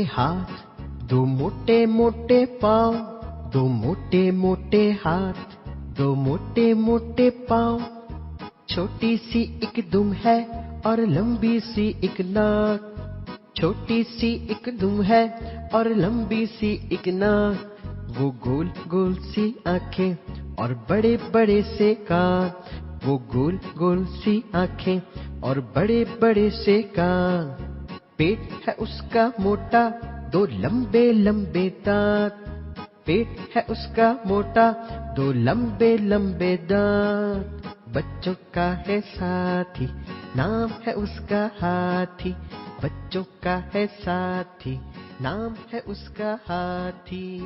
हाथ, दो मोटे मोटे पाँव, दो मोटे मोटे हाथ, दो मोटे मोटे पाँव। छोटी सी एक दुम है और लंबी सी एक नाक, छोटी सी एक दुम है और लंबी सी एक नाक। वो गोल गोल सी आंखें और बड़े बड़े से कान, वो गोल गोल सी आंखें और बड़े बड़े से कान। पेट है उसका मोटा, दो लंबे लंबे दांत, पेट है उसका मोटा, दो लंबे लंबे दांत। बच्चों का है साथी, नाम है उसका हाथी, बच्चों का है साथी, नाम है उसका हाथी।